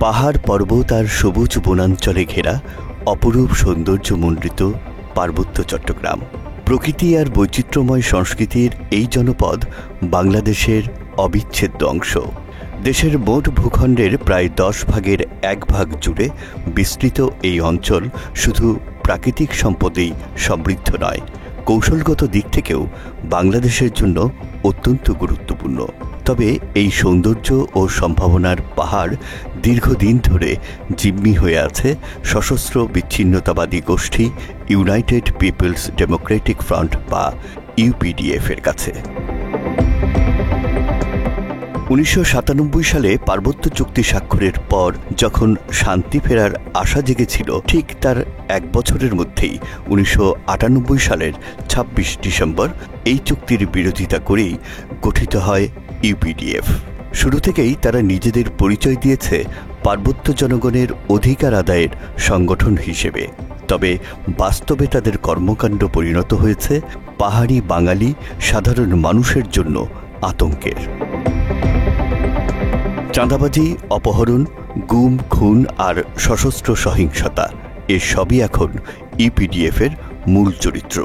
পাহাড় পর্বত আর সবুজ বনাঞ্চলে ঘেরা অপরূপ সৌন্দর্যমণ্ডিত পার্বত্য চট্টগ্রাম। প্রকৃতি আর বৈচিত্র্যময় সংস্কৃতির এই জনপদ বাংলাদেশের অবিচ্ছেদ্য অংশ। দেশের মোট ভূখণ্ডের প্রায় 10 ভাগের 1 ভাগ জুড়ে বিস্তৃত এই অঞ্চল শুধু প্রাকৃতিক সম্পদেই সমৃদ্ধ নয়, কৌশলগত দিক থেকেও বাংলাদেশের জন্য অত্যন্ত গুরুত্বপূর্ণ। তবে এই সৌন্দর্য ও সম্ভাবনার পাহাড় দীর্ঘদিন ধরে জিম্মি হয়ে আছে সশস্ত্র বিচ্ছিন্নতাবাদী গোষ্ঠী ইউনাইটেড পিপলস ডেমোক্রেটিক ফ্রন্ট বা ইউপিডিএফ এর কাছে। 1997 সালে পার্বত্য চুক্তি স্বাক্ষরের পর যখন শান্তি ফেরার আশা জেগেছিল, ঠিক তার 1 বছরের মধ্যেই 1998 সালের 26 ডিসেম্বর এই চুক্তির বিরোধিতা করেই গঠিত হয় ইউপিডিএফ। শুরু থেকেই তারা নিজেদের পরিচয় দিয়েছে পার্বত্য জনগণের অধিকার আদায়ের সংগঠন হিসেবে। তবে বাস্তবে তাদের কর্মকাণ্ড পরিণত হয়েছে পাহাড়ি বাঙালি সাধারণ মানুষের জন্য আতঙ্কের। চাঁদাবাজি, অপহরণ, গুম, খুন আর সশস্ত্র সহিংসতা এ সবই এখন ইউপিডিএফের মূল চরিত্র।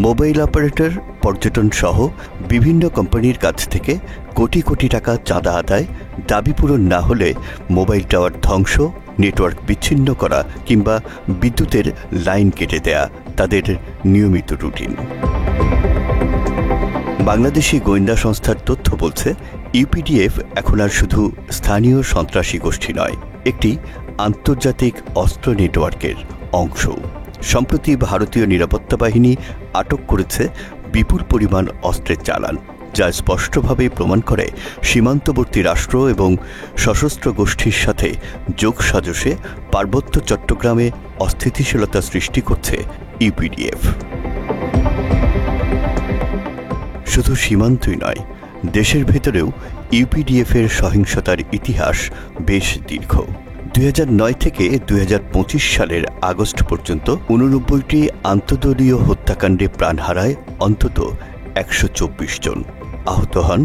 মোবাইল অপারেটর, পর্যটন সহ বিভিন্ন কোম্পানির কাছ থেকে কোটি কোটি টাকা চাঁদা আদায়, দাবি পূরণ না হলে মোবাইল টাওয়ার ধ্বংস, নেটওয়ার্ক বিচ্ছিন্ন করা কিংবা বিদ্যুতের লাইন কেটে দেয়া তাদের নিয়মিত রুটিন। বাংলাদেশি গোয়েন্দা সংস্থার তথ্য বলছে, ইউপিডিএফ এখন আর শুধু স্থানীয় সন্ত্রাসী গোষ্ঠী নয়, একটি আন্তর্জাতিক অস্ত্র নেটওয়ার্কের অংশ। সম্প্রতি ভারতীয় নিরাপত্তা বাহিনী আটক করেছে বিপুল পরিমাণ অস্ত্রের চালান, যা স্পষ্টভাবে প্রমাণ করে সীমান্তবর্তী রাষ্ট্র এবং সশস্ত্র গোষ্ঠীর সাথে যোগসাজশে পার্বত্য চট্টগ্রামে অস্থিতিশীলতা সৃষ্টি করছে ইউপিডিএফ। শুধু সীমান্তই নয়, দেশের ভেতরেও ইউপিডিএফের সহিংসতার ইতিহাস বেশ দীর্ঘ। 2009 থেকে 2025 সালের আগস্ট পর্যন্ত 89টি আন্তঃদলীয় হত্যাকাণ্ডে প্রাণ হারায় অন্তত 124 জন, আহত হন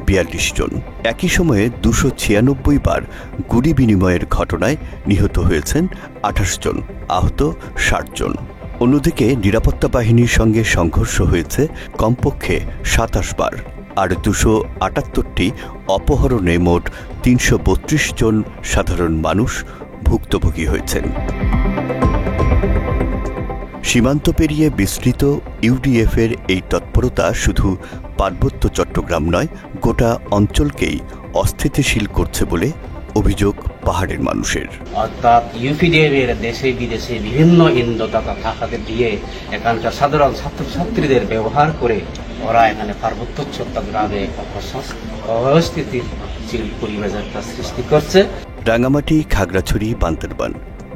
42 জন। একই সময়ে 296 বার গুলি বিনিময়ের ঘটনায় নিহত হয়েছেন 28 জন, আহত 60 জন। অন্যদিকে নিরাপত্তা বাহিনীর সঙ্গে সংঘর্ষ হয়েছে কমপক্ষে 27 বার, আর 278টি অপহরণে মোট 332 জন সাধারণ মানুষ ভুক্তভোগী হয়েছেন। সীমান্ত পেরিয়ে বিস্তৃত ইউডিএফের এই তৎপরতা শুধু পার্বত্য চট্টগ্রাম নয়, গোটা অঞ্চলকেই অস্থিতিশীল করছে বলে অভিযোগ পাহাড়ের মানুষের। অর্থাৎ ইউপিডিএফের দেশে বিদেশে বিভিন্ন ইন্ধনদাতা থাকাকে দিয়ে এখানকার সাধারণ ছাত্রছাত্রীদের ব্যবহার করে ওরা এখানে পার্বত্য চট্টগ্রামে অস্থিতিশীল পরিবেশের সৃষ্টি করছে। রাঙামাটি, খাগড়াছড়ি, বান্দরবান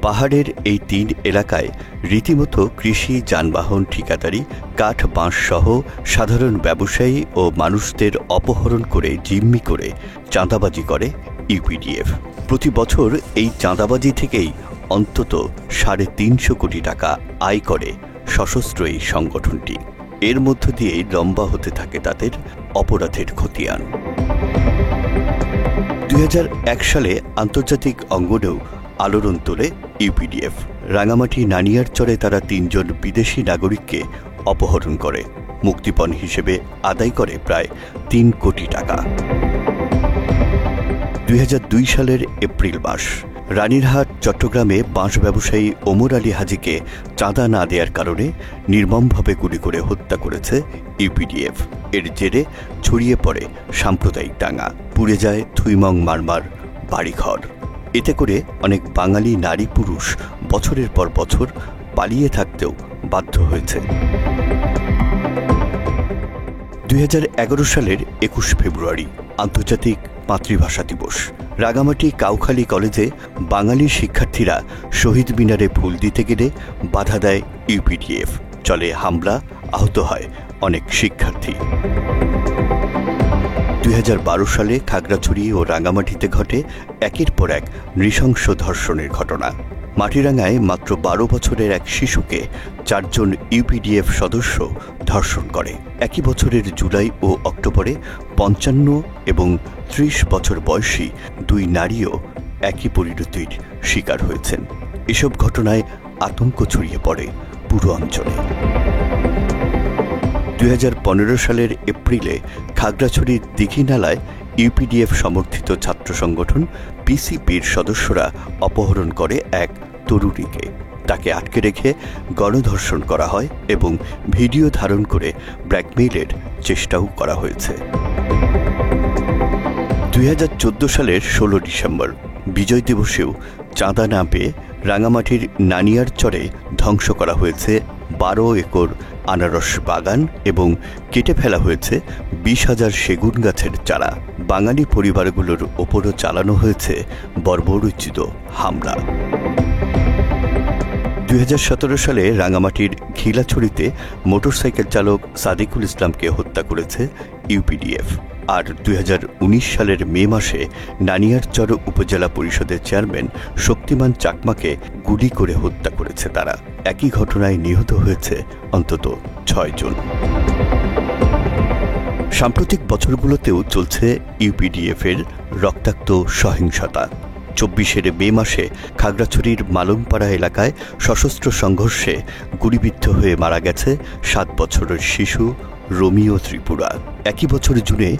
পাহাড়ের এই 3 এলাকায় রীতিমতো কৃষি, যানবাহন, ঠিকাদারি, কাঠ, বাঁশ সহ সাধারণ ব্যবসায়ী ও মানুষদের অপহরণ করে জিম্মি করে চাঁদাবাজি করে ইউপিডিএফ। প্রতি বছর এই চাঁদাবাজি থেকেই অন্তত 350 কোটি টাকা আয় করে সশস্ত্র এই সংগঠনটি। এর মধ্য দিয়েই লম্বা হতে থাকে তাদের অপরাধের খতিয়ান। 2001 সালে আন্তর্জাতিক অঙ্গনেও আলোড়ন তোলে ইউপিডিএফ। রাঙামাটি নানিয়ারচরে তারা 3 জন বিদেশি নাগরিককে অপহরণ করে মুক্তিপণ হিসেবে আদায় করে প্রায় 3 কোটি টাকা। 2002 সালের এপ্রিল মাস রানীরহাট, চট্টগ্রামে বাঁশ ব্যবসায়ী ওমর আলী হাজিকে চাঁদা না দেওয়ার কারণে নির্মমভাবে গুলি করে হত্যা করেছে ইউপিডিএফ। এর জেরে ছড়িয়ে পড়ে সাম্প্রদায়িক দাঙ্গা, পুড়ে যায় থুইমং মারমার বাড়িঘর। এতে করে অনেক বাঙালি নারী পুরুষ বছরের পর বছর পালিয়ে থাকতেও বাধ্য হয়েছে। 2011 সালের 21 ফেব্রুয়ারি আন্তর্জাতিক মাতৃভাষা দিবস। রাঙামাটি কাউখালী কলেজে বাঙালি শিক্ষার্থীরা শহীদ মিনারে ফুল দিতে গেলে বাধা দেয় ইউপিডিএফ। চলে হামলা, আহত হয় অনেক শিক্ষার্থী। 2012 সালে খাগড়াছড়ি ও রাঙামাটিতে ঘটে একের পর এক নৃশংস ধর্ষণের ঘটনা। মাটিরাঙ্গায় মাত্র 12 বছরের এক শিশুকে 4 জন ইউপিডিএফ সদস্য ধর্ষণ করে। একই বছরের জুলাই ও অক্টোবরে 55 এবং 30 বছর বয়সী 2 নারীও একই পরিণতির শিকার হয়েছেন। এসব ঘটনায় আতঙ্ক ছড়িয়ে পড়ে পুরো অঞ্চলে। 2015 সালের এপ্রিলে খাগড়াছড়ির দীঘিনালায় ইউপিডিএফ সমর্থিত ছাত্র সংগঠন পিসিপির সদস্যরা অপহরণ করে এক তরুণীকে। তাকে আটকে রেখে গণধর্ষণ করা হয় এবং ভিডিও ধারণ করে ব্ল্যাকমেইলের চেষ্টাও করা হয়েছে। 2014 সালের 16 ডিসেম্বর বিজয় দিবসেও চাঁদা না পেয়ে রাঙামাটির নানিয়ারচরে ধ্বংস করা হয়েছে 12 একর আনারস বাগান এবং কেটে ফেলা হয়েছে 20,000 সেগুন গাছের চারা। বাঙালি পরিবারগুলোর ওপরও চালানো হয়েছে বর্বরোচিত হামলা। 2017 সালে রাঙামাটির ঘিলাছড়িতে মোটরসাইকেল চালক সাদিকুল ইসলামকে হত্যা করেছে ইউপিডিএফ। আর 2019 সালের মে মাসে নানিয়ারচর উপজেলা পরিষদের চেয়ারম্যান শক্তিমান চাকমাকে গুলি করে হত্যা করেছে তারা। একই ঘটনায় নিহত হয়েছে অন্তত 6 জন। সাম্প্রতিক বছরগুলোতেও চলছে ইউপিডিএফের রক্তাক্ত সহিংসতা। 24 মে মাসে খাগড়াছড়ির মালংপাড়া এলাকায় সশস্ত্র সংঘর্ষে গুলিবিদ্ধ হয়ে মারা গেছে 7 বছরের শিশু রোমিও ত্রিপুরা। একই বছর জুনে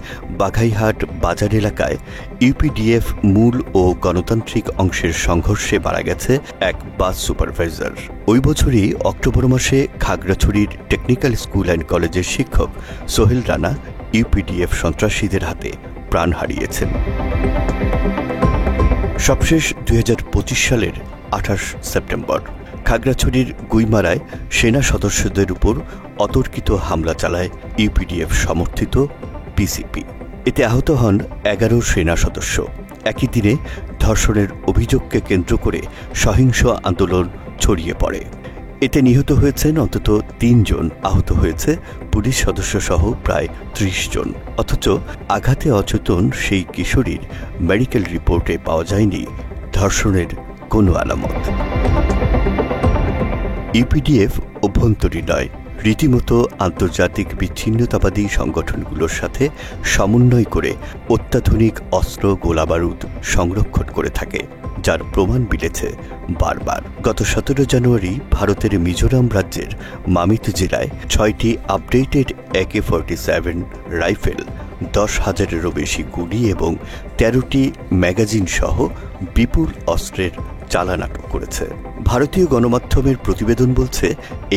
বাঘাইহাট বাজার এলাকায় ইউপিডিএফ মূল ও গণতান্ত্রিক অংশের সংঘর্ষে মারা গেছে এক বাস সুপারভাইজার। ওই বছরই অক্টোবর মাসে খাগড়াছড়ির টেকনিক্যাল স্কুল অ্যান্ড কলেজের শিক্ষক সোহেল রানা ইউপিডিএফ সন্ত্রাসীদের হাতে প্রাণ হারিয়েছেন। সবশেষ 2025 সালের 28 সেপ্টেম্বর খাগড়াছড়ির গুইমারায় সেনা সদস্যদের উপর অতর্কিত হামলা চালায় ইউপিডিএফ সমর্থিত পিসিপি। এতে আহত হন 11 সেনা সদস্য। একই দিনে ধর্ষণের অভিযোগকে কেন্দ্র করে সহিংস আন্দোলন ছড়িয়ে পড়ে। এতে নিহত হয়েছেন অন্তত 3 জন, আহত হয়েছে পুলিশ সদস্য সহ প্রায় 30 জন। অথচ আঘাতে অচেতন সেই কিশোরীর মেডিকেল রিপোর্টে পাওয়া যায়নি ধর্ষণের কোনো আলামত। ইউপিডিএফ অভ্যন্তরীণ নয়, রীতিমতো আন্তর্জাতিক বিচ্ছিন্নতাবাদী সংগঠনগুলোর সাথে সমন্বয় করে অত্যাধুনিক অস্ত্র গোলাবারুদ সংরক্ষণ করে থাকে, যার প্রমাণ মিলেছে বারবার। গত 17 জানুয়ারি ভারতের মিজোরাম রাজ্যের মামিত জেলায় 6টি আপডেটেড AK-47 রাইফেল, 10,000-এরও বেশি গুলি এবং 13টি ম্যাগাজিন সহ বিপুল অস্ত্রের চালান আটক করেছে। ভারতীয় গণমাধ্যমের প্রতিবেদন বলছে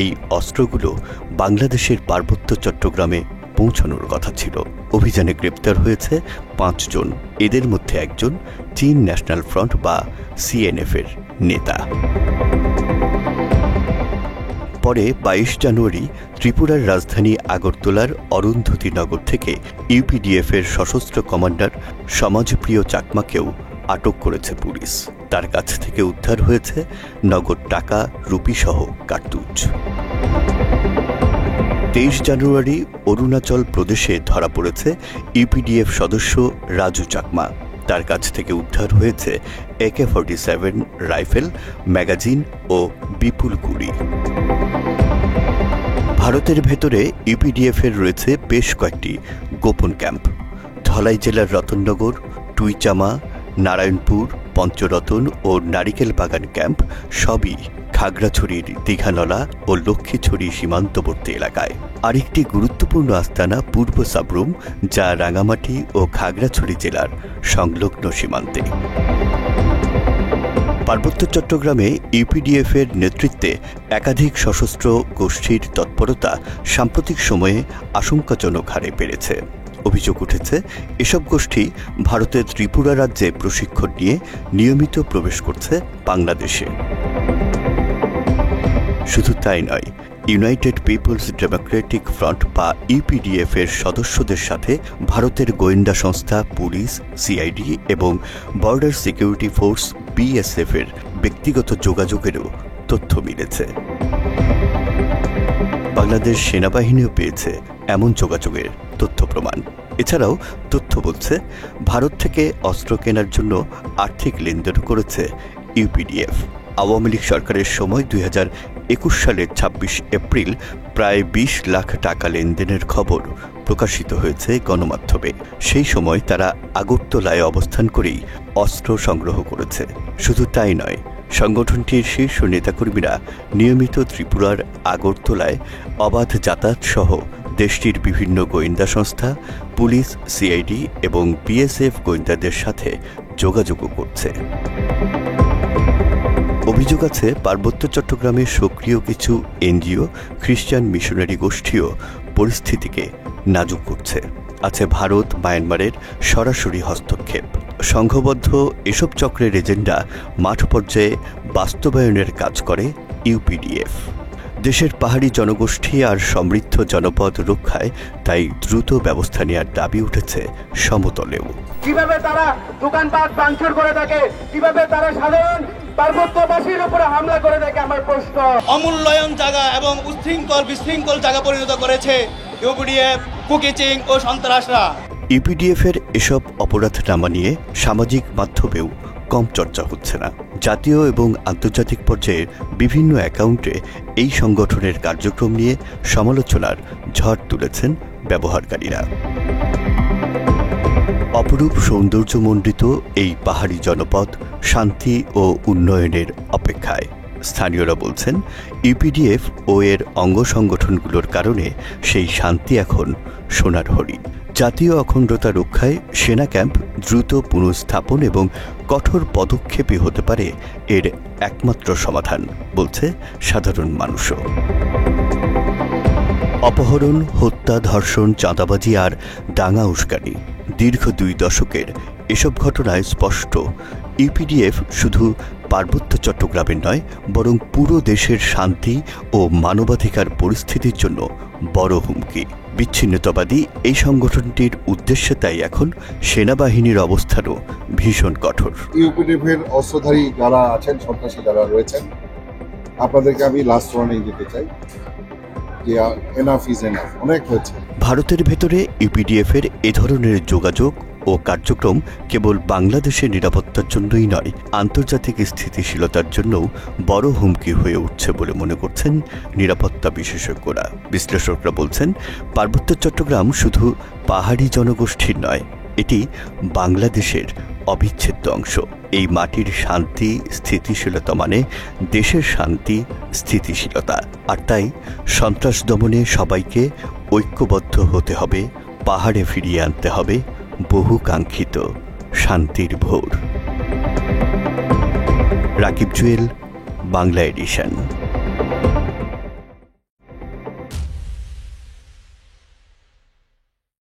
এই অস্ত্রগুলো বাংলাদেশের পার্বত্য চট্টগ্রামে পৌঁছানোর কথা ছিল। অভিযানে গ্রেপ্তার হয়েছে 5 জন। এদের মধ্যে একজন চীন ন্যাশনাল ফ্রন্ট বা CNF-এর নেতা। পরে 22 জানুয়ারি ত্রিপুরার রাজধানী আগরতলার অরুন্ধতী-নগর থেকে ইউপিডিএফের সশস্ত্র কমান্ডার সমাজপ্রিয় চাকমাকেও আটক করেছে পুলিশ। তার কাছ থেকে উদ্ধার হয়েছে নগদ টাকা, রুপিসহ কার্তুজ। 23 জানুয়ারি অরুণাচল প্রদেশে ধরা পড়েছে ইউপিডিএফ সদস্য রাজু চাকমা। তার কাছ থেকে উদ্ধার হয়েছে AK-47 রাইফেল, ম্যাগাজিন ও বিপুল গুলি। ভারতের ভেতরে ইউপিডিএফের রয়েছে বেশ কয়েকটি গোপন ক্যাম্প। ধলাই জেলার রতননগর, টুইচামা, নারায়ণপুর, পঞ্চরতন ও নারিকেল বাগান ক্যাম্প সবই খাগড়াছড়ির দীঘানলা ও লক্ষ্মীছড়ি সীমান্তবর্তী এলাকায়। আরেকটি গুরুত্বপূর্ণ আস্তানা পূর্ব সাবরুম, যা রাঙামাটি ও খাগড়াছড়ি জেলার সংলগ্ন সীমান্তে। পার্বত্য চট্টগ্রামে ইউপিডিএফের নেতৃত্বে একাধিক সশস্ত্র গোষ্ঠীর তৎপরতা সাম্প্রতিক সময়ে আশঙ্কাজনক হারে বেড়েছে। অভিযোগ উঠেছে এসব গোষ্ঠী ভারতের ত্রিপুরা রাজ্যে প্রশিক্ষণ নিয়ে নিয়মিত প্রবেশ করছে বাংলাদেশে। শুধু তাই নয়, ইউনাইটেড পিপলস ডেমোক্রেটিক ফ্রন্ট বা ইউপিডিএফ এর সদস্যদের সাথে ভারতের গোয়েন্দা সংস্থা পুলিশ, সিআইডি এবং বর্ডার সিকিউরিটি ফোর্স BSF এর ব্যক্তিগত যোগাযোগেরও তথ্য মিলেছে। বাংলাদেশ সেনাবাহিনীও পেয়েছে এমন যোগাযোগের তথ্য প্রমাণ। এছাড়াও তথ্য বলছে ভারত থেকে অস্ত্র কেনার জন্য আর্থিক লেনদেন করেছে ইউপিডিএফ। আওয়ামী লীগ সরকারের সময় 2021 সালের 26 এপ্রিল প্রায় 20 লাখ টাকা লেনদেনের খবর প্রকাশিত হয়েছে গণমাধ্যমে। সেই সময় তারা আগরতলায় অবস্থান করেই অস্ত্র সংগ্রহ করেছে। শুধু তাই নয়, সংগঠনটির শীর্ষ নেতাকর্মীরা নিয়মিত ত্রিপুরার আগরতলায় অবাধ যাতায়াত সহ দেশটির বিভিন্ন গোয়েন্দা সংস্থা, পুলিশ, সিআইডি এবং বিএসএফ গোয়েন্দাদের সাথে যোগাযোগও করছে। অভিযোগ আছে, পার্বত্য চট্টগ্রামের সক্রিয় কিছু এনজিও, খ্রিস্টান মিশনারি গোষ্ঠীও পরিস্থিতিকে নাজুক করছে। আছে ভারত, মায়ানমারের সরাসরি হস্তক্ষেপ। সংঘবদ্ধ এসব চক্রের এজেন্ডা মাঠ পর্যায়ে বাস্তবায়নের কাজ করে ইউপিডিএফ। দেশের পাহাড়ি জনগোষ্ঠী আর সমৃদ্ধ জনপদ রক্ষায় তাই দ্রুত ব্যবস্থা নেওয়ার দাবি উঠেছে সমতলেও। কিভাবে তারা দোকানপাট ভাঙচুর করে থাকে, কিভাবে তারা সাধারণ পার্বত্যবাসীর উপরে হামলা করে থাকে, আমার প্রশ্ন। অমূল্যায়ন জায়গা এবং উচ্ছৃঙ্খল বিশৃঙ্খল জায়গা পরিণত করেছে ইউপিডিএফ, কুকিচিং ও সন্ত্রাসরা। ইউপিডিএফের এসব অপরাধ নামা নিয়ে সামাজিক মাধ্যমেও কম চর্চা হচ্ছে না। জাতীয় এবং আন্তর্জাতিক পর্যায়ের বিভিন্ন অ্যাকাউন্টে এই সংগঠনের কার্যক্রম নিয়ে সমালোচনার ঝড় তুলেছেন ব্যবহারকারীরা। অপরূপ সৌন্দর্যমণ্ডিত এই পাহাড়ি জনপদ শান্তি ও উন্নয়নের অপেক্ষায়। স্থানীয়রা বলছেন, ইউপিডিএফ ও এর অঙ্গ সংগঠনগুলোর কারণে সেই শান্তি এখন সোনার হরিণ। জাতীয় অখণ্ডতা রক্ষায় সেনা ক্যাম্প দ্রুত পুনঃস্থাপন এবং কঠোর পদক্ষেপই হতে পারে এর একমাত্র সমাধান, বলছে সাধারণ মানুষও। অপহরণ, হত্যা, ধর্ষণ, চাঁদাবাজি আর দাঙ্গা উস্কানি, দীর্ঘ 2 দশকের এসব ঘটনায় স্পষ্ট ইউপিডিএফ শুধু পার্বত্য চট্টগ্রামের নয়, বরং পুরো দেশের শান্তি ও মানবাধিকার পরিস্থিতির জন্য বড় হুমকি। বিচ্ছিন্নতাবাদী এই সংগঠনটির উদ্দেশ্য তাই এখন সেনাবাহিনীর অবস্থানও ভীষণ কঠোর। ইউপিডিএফের অস্ত্রধারী যারা আছেন, সন্ত্রাসী যারা রয়েছেন, আপনাদেরকে আমি লাস্ট ওয়ার্নিং দিতে চাই যে এনাফ ইজ এনাফ, অনেক হয়েছে। ভারতের ভেতরে ইউপিডিএফের এ ধরনের যোগাযোগ ও কার্যক্রম কেবল বাংলাদেশের নিরাপত্তার জন্যই নয়, আন্তর্জাতিক স্থিতিশীলতার জন্যও বড় হুমকি হয়ে উঠছে বলে মনে করছেন নিরাপত্তা বিশেষজ্ঞরা। বিশ্লেষকরা বলছেন, পার্বত্য চট্টগ্রাম শুধু পাহাড়ি জনগোষ্ঠীর নয়, এটি বাংলাদেশের অবিচ্ছেদ্য অংশ। এই মাটির শান্তি, স্থিতিশীলতা মানে দেশের শান্তি, স্থিতিশীলতা। আর তাই সন্ত্রাস দমনে সবাইকে ঐক্যবদ্ধ হতে হবে, পাহাড়ে ফিরিয়ে আনতে হবে বহুকাঙ্ক্ষিত শান্তির ভোর। রাকিব জুয়েল, বাংলা এডিশন।